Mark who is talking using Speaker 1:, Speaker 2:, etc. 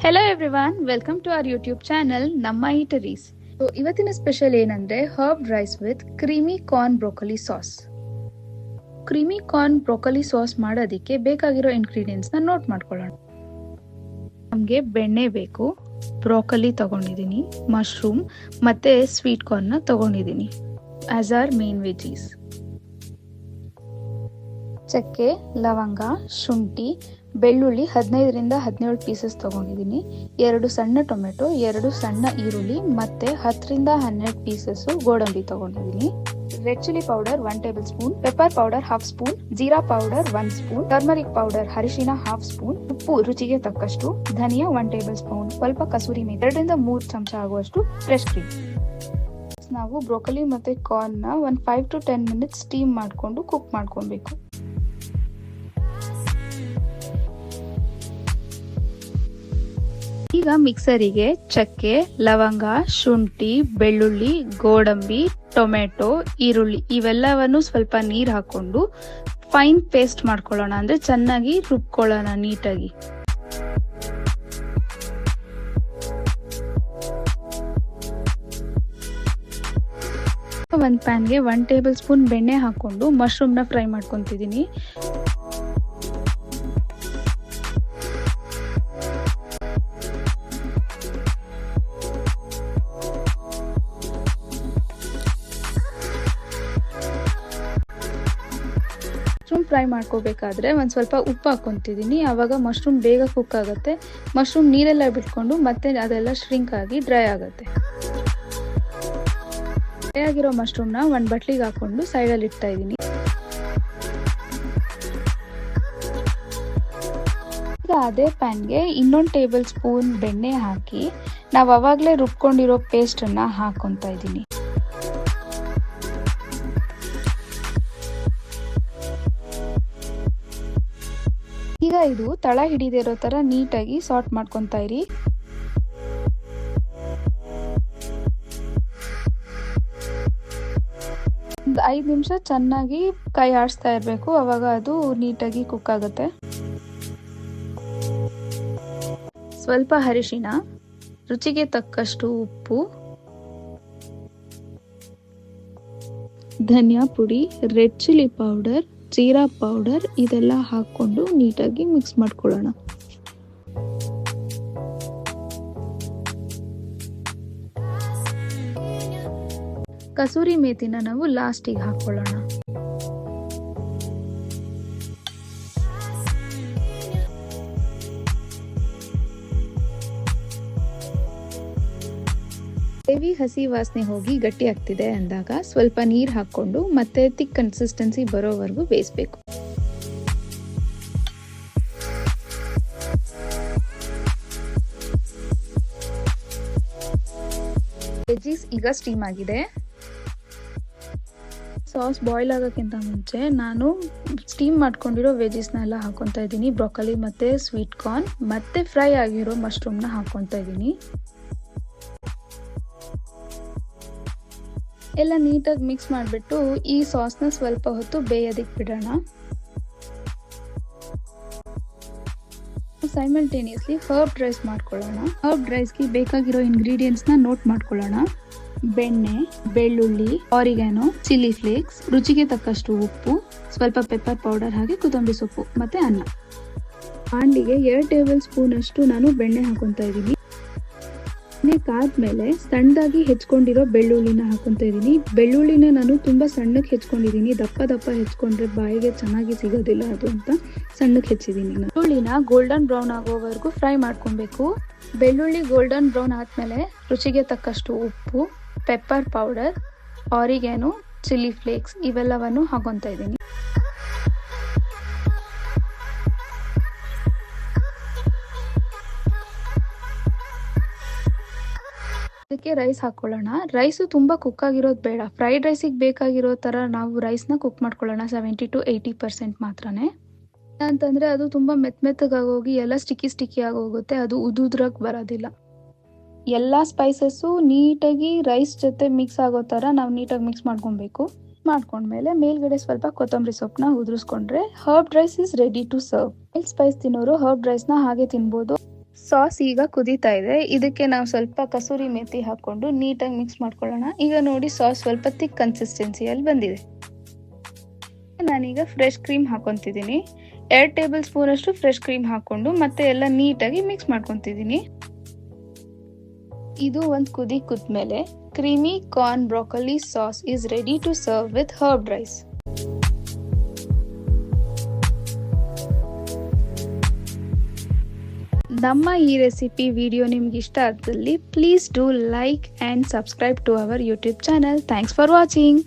Speaker 1: Hello everyone, welcome to our YouTube channel ನಮ್ಮ eateries. ಇವತ್ತಿನ special ಏನಂದ್ರೆ herb rice with creamy corn broccoli sauce. Creamy corn broccoli sauce ಮಾಡೋದಕ್ಕೆ ಬೇಕಾಗಿರೋ ingredients ನ note ಮಾಡ್ಕೊಳ್ಳೋಣ. ನಮಗೆ ಬೆಣ್ಣೆ ಬೇಕು, ಬ್ರೋಕೊಲಿ ತಗೊಂಡಿದ್ದೀನಿ, ಮಶ್ರೂಮ್ ಮತ್ತೆ ಸ್ವೀಟ್ ಕಾರ್ನ್ ನ ತಗೊಂಡಿದ್ದೀನಿ ಆಸ್ ಆರ್ ಮೇನ್ ವೆಜೀಸ್. ಚಕ್ಕೆ, ಲವಂಗ, ಶುಂಠಿ, ಬೆಳ್ಳುಳ್ಳಿ 15ರಿಂದ 17 ಪೀಸಸ್ ತಗೊಂಡಿದ್ದೀನಿ, 2 ಸಣ್ಣ ಟೊಮೆಟೊ, 2 ಸಣ್ಣ ಈರುಳ್ಳಿ ಮತ್ತೆ 10ರಿಂದ 12 ಪೀಸಸ್ ಗೋಡಂಬಿ ತಗೊಂಡಿದ್ದೀನಿ. Red chilli powder 1 table spoon, pepper powder 1/2 spoon, jeera powder 1 spoon, turmeric powder ಅರಿಶಿನ 1/2 ಸ್ಪೂನ್, ಉಪ್ಪು ರುಚಿಗೆ ತಕ್ಕಷ್ಟು, ಧನಿಯಾ 1 ಟೇಬಲ್ ಸ್ಪೂನ್, ಸ್ವಲ್ಪ ಕಸೂರಿ ಮೇಥಿ 2ರಿಂದ 3 ಚಮಚ ಆಗುವಷ್ಟು ಫ್ರೆಶ್ ಕ್ರೀಮ್. ನಾವು ಬ್ರೋಕೊಲಿ ಮತ್ತೆ ಕಾರ್ನ್ ನ ಒಂದು 5 to 10 ಮಿನಿಟ್ಸ್ ಸ್ಟೀಮ್ ಮಾಡಿಕೊಂಡು ಕುಕ್ ಮಾಡ್ಕೊಬೇಕು. ಈಗ ಮಿಕ್ಸರಿಗೆ ಚಕ್ಕೆ, ಲವಂಗ, ಶುಂಠಿ, ಬೆಳ್ಳುಳ್ಳಿ, ಗೋಡಂಬಿ, ಟೊಮೆಟೊ, ಈರುಳ್ಳಿ ಇವೆಲ್ಲವನ್ನು ಸ್ವಲ್ಪ ನೀರು ಹಾಕೊಂಡು ಫೈನ್ ಪೇಸ್ಟ್ ಮಾಡ್ಕೊಳ್ಳೋಣ, ಅಂದ್ರೆ ಚೆನ್ನಾಗಿ ರುಬ್ಕೊಳ್ಳೋಣ ನೀಟಾಗಿ. ಒಂದು ಪ್ಯಾನ್ಗೆ 1 ಟೇಬಲ್ ಸ್ಪೂನ್ ಬೆಣ್ಣೆ ಹಾಕೊಂಡು ಮಶ್ರೂಮ್ ನ ಫ್ರೈ ಮಾಡ್ಕೊಂತಿದ್ದೀನಿ. ಮಶ್ರೂಮ್ ಫ್ರೈ ಮಾಡ್ಕೋಬೇಕಾದ್ರೆ ಒಂದು ಸ್ವಲ್ಪ ಉಪ್ಪು ಹಾಕೊಂತಿದ್ದೀನಿ, ಆವಾಗ ಮಶ್ರೂಮ್ ಬೇಗ ಕುಕ್ ಆಗುತ್ತೆ. ಮಶ್ರೂಮ್ ನೀರೆಲ್ಲ ಬಿಟ್ಕೊಂಡು ಮತ್ತೆ ಅದೆಲ್ಲ ಶ್ರಿಂಕ್ ಆಗಿ ಡ್ರೈ ಆಗುತ್ತೆ. ಡ್ರೈ ಆಗಿರೋ ಮಶ್ರೂಮ್ ನ ಒಂದು ಬಟ್ಲಿಗೆ ಹಾಕೊಂಡು ಸೈಡಲ್ಲಿ ಇಡ್ತಾ ಇದ್ದೀನಿ. ಈಗ ಅದೇ ಪ್ಯಾನ್ಗೆ ಇನ್ನೊಂದು ಟೇಬಲ್ ಸ್ಪೂನ್ ಬೆಣ್ಣೆ ಹಾಕಿ ನಾವು ಅವಾಗಲೇ ರುಬ್ಕೊಂಡಿರೋ ಪೇಸ್ಟ್ ಅನ್ನ ಹಾಕೊಂತ ಇದ್ದೀನಿ. ಈಗ ಇದು ತಳ ಹಿಡಿದಿರೋ ತರ ನೀಟಾಗಿ ಸಾರ್ಟ್ ಮಾಡ್ಕೊಂತ ಇರಿ. ಒಂದು 5 ನಿಮಿಷ ಚೆನ್ನಾಗಿ ಕೈ ಆಡಿಸ್ತಾ ಇರಬೇಕು, ಅವಾಗ ಅದು ನೀಟಾಗಿ ಕುಕ್ ಆಗುತ್ತೆ. ಸ್ವಲ್ಪ ಅರಿಶಿನ, ರುಚಿಗೆ ತಕ್ಕಷ್ಟು ಉಪ್ಪು, ಧನಿಯಾ ಪುಡಿ, red chilli powder, jeera powder ಇದೆಲ್ಲ ಹಾಕೊಂಡು ನೀಟಾಗಿ ಮಿಕ್ಸ್ ಮಾಡ್ಕೊಳ್ಳೋಣ. ಕಸೂರಿ ಮೇಥಿನ ನಾವು ಲಾಸ್ಟಿಗೆ ಹಾಕೊಳ್ಳೋಣ. ಗ್ರೇವಿ ಹಸಿ ವಾಸನೆ ಹೋಗಿ ಗಟ್ಟಿ ಆಗ್ತಿದೆ ಅಂದಾಗ ಸ್ವಲ್ಪ ನೀರು ಹಾಕೊಂಡು ಮತ್ತೆ ಥಿಕ್ ಕನ್ಸಿಸ್ಟೆನ್ಸಿ ಬರೋವರೆಗೂ ಬೇಯಿಸಬೇಕು. ವೆಜ್ಜೀಸ್ ಈಗ ಸ್ಟೀಮ್ ಆಗಿದೆ. ಸಾಸ್ ಬಾಯ್ಲ್ ಆಗೋಕ್ಕಿಂತ ಮುಂಚೆ ನಾನು ಸ್ಟೀಮ್ ಮಾಡ್ಕೊಂಡಿರೋ ವೆಜ್ಜೀಸ್ನೆಲ್ಲ ಹಾಕೊತ ಇದ್ದೀನಿ. ಬ್ರೋಕೊಲಿ ಮತ್ತೆ ಸ್ವೀಟ್ ಕಾರ್ನ್ ಮತ್ತೆ ಫ್ರೈ ಆಗಿರೋ ಮಶ್ರೂಮ್ನ ಹಾಕೊತ ಇದ್ದೀನಿ. ಎಲ್ಲ ನೀಟಾಗಿ ಮಿಕ್ಸ್ ಮಾಡಿಬಿಟ್ಟು ಈ ಸಾಸ್ನ ಸ್ವಲ್ಪ ಹೊತ್ತು ಬೇಯೋದಕ್ಕೆ ಬಿಡೋಣ. ಸೈಮಲ್ಟೇನಿಯಸ್ಲಿ ಹರ್ಬ್ ರೈಸ್ ಮಾಡ್ಕೊಳ್ಳೋಣ. ಹರ್ಬ್ ರೈಸ್ಗೆ ಬೇಕಾಗಿರೋ ಇಂಗ್ರೀಡಿಯೆಂಟ್ಸ್ನ ನೋಟ್ ಮಾಡ್ಕೊಳ್ಳೋಣ. ಬೆಣ್ಣೆ, ಬೆಳ್ಳುಳ್ಳಿ, ಆರಿಗ್ಯಾನೋ, ಚಿಲ್ಲಿ ಫ್ಲೇಕ್ಸ್, ರುಚಿಗೆ ತಕ್ಕಷ್ಟು ಉಪ್ಪು, ಸ್ವಲ್ಪ ಪೆಪ್ಪರ್ ಪೌಡರ್ ಹಾಗೆ ಕೊತ್ತಂಬರಿ ಸೊಪ್ಪು ಮತ್ತೆ ಅನ್ನ. ಹಾಂಡಿಗೆ 2 ಟೇಬಲ್ ಸ್ಪೂನ್ ಅಷ್ಟು ನಾನು ಬೆಣ್ಣೆ ಹಾಕೊತಾ ಇದ್ದೀನಿ. ಎಣ್ಣೆ ಕಾದ್ಮೇಲೆ ಸಣ್ಣದಾಗಿ ಹೆಚ್ಕೊಂಡಿರೋ ಬೆಳ್ಳುಳ್ಳಿನ ಹಾಕೊಂತ ಇದ್ದೀನಿ. ಬೆಳ್ಳುಳ್ಳಿನ ನಾನು ತುಂಬಾ ಸಣ್ಣಕ್ಕೆ ಹೆಚ್ಕೊಂಡಿದ್ದೀನಿ, ದಪ್ಪ ಹೆಚ್ಕೊಂಡ್ರೆ ಬಾಯಿಗೆ ಚೆನ್ನಾಗಿ ಸಿಗೋದಿಲ್ಲ ಅದು ಅಂತ ಸಣ್ಣಕ್ಕೆ ಹೆಚ್ಚಿದ್ದೀನಿ. ಬೆಳ್ಳುಳ್ಳಿನ ಗೋಲ್ಡನ್ ಬ್ರೌನ್ ಆಗೋವರೆಗೂ ಫ್ರೈ ಮಾಡ್ಕೊಬೇಕು. ಬೆಳ್ಳುಳ್ಳಿ ಗೋಲ್ಡನ್ ಬ್ರೌನ್ ಆದ್ಮೇಲೆ ರುಚಿಗೆ ತಕ್ಕಷ್ಟು ಉಪ್ಪು, ಪೆಪ್ಪರ್ ಪೌಡರ್, ಆರಿಗ್ಯಾನೋ, ಚಿಲ್ಲಿ ಫ್ಲೇಕ್ಸ್ ಇವೆಲ್ಲವನ್ನು ಹಾಕೊಂತ ಇದ್ದೀನಿ. ಅದಕ್ಕೆ ರೈಸ್ ಹಾಕೊಳ್ಳೋಣ. ರೈಸು ತುಂಬಾ ಕುಕ್ ಆಗಿರೋದು ಬೇಡ, ಫ್ರೈಡ್ ರೈಸಿಗೆ ಬೇಕಾಗಿರೋ ತರ ನಾವು ರೈಸ್ನ ಕುಕ್ ಮಾಡ್ಕೊಳ್ಳೋಣ 70 to 80% ಮಾತ್ರನೇ. ಅಂತಂದ್ರೆ ಅದು ತುಂಬಾ ಮೆತ್ತಗಾಗೋಗಿ ಎಲ್ಲ ಸ್ಟಿಕ್ಕಿ ಆಗೋಗುತ್ತೆ, ಅದು ಉದುದ್ರಾಗ್ ಬರೋದಿಲ್ಲ. ಎಲ್ಲಾ ಸ್ಪೈಸಸ್ಸು ನೀಟಾಗಿ ರೈಸ್ ಜೊತೆ ಮಿಕ್ಸ್ ಆಗೋ ತರ ನಾವು ನೀಟಾಗಿ ಮಿಕ್ಸ್ ಮಾಡ್ಕೊಬೇಕು. ಮಾಡ್ಕೊಂಡ್ಮೇಲೆ ಮೇಲ್ಗಡೆ ಸ್ವಲ್ಪ ಕೊತ್ತಂಬರಿ ಸೊಪ್ಪನ್ನ ಉದುರಿಸ್ಕೊಂಡ್ರೆ herb rice is ready to serve. Spice ತಿನ್ನೋರು ಹರ್ಬ್ ರೈಸ್ ನ ಹಾಗೆ ತಿನ್ಬೋದು. ಸಾಸ್ ಈಗ ಕುದೀತಾ ಇದೆ. ಇದಕ್ಕೆ ನಾವು ಸ್ವಲ್ಪ ಕಸೂರಿ ಮೆಥಿ ಹಾಕೊಂಡು ನೀಟಾಗಿ ಮಿಕ್ಸ್ ಮಾಡ್ಕೊಳ್ಳೋಣ. ಈಗ ನೋಡಿ ಸಾಸ್ ಸ್ವಲ್ಪ ಥಿಕ್ ಕನ್ಸಿಸ್ಟೆನ್ಸಿಯಲ್ಲಿ ಬಂದಿದೆ. ನಾನೀಗ ಫ್ರೆಶ್ ಕ್ರೀಮ್ ಹಾಕೊಂತಿದ್ದೀನಿ. 2 ಟೇಬಲ್ ಸ್ಪೂನ್ ಅಷ್ಟು ಫ್ರೆಶ್ ಕ್ರೀಮ್ ಹಾಕೊಂಡು ಮತ್ತೆ ಎಲ್ಲ ನೀಟಾಗಿ ಮಿಕ್ಸ್ ಮಾಡ್ಕೊಂತಿದ್ದೀನಿ. ಇದು ಒಂದು ಕುದಿ ಕುದ್ಮೇಲೆ creamy corn broccoli sauce is ready to serve with herbed rice. ನಮ್ಮ ಈ ರೆಸಿಪಿ ವಿಡಿಯೋ ನಿಮ್ಗೆ ಇಷ್ಟ ಆದಲ್ಲಿ please do like and subscribe to our YouTube channel. Thanks for watching.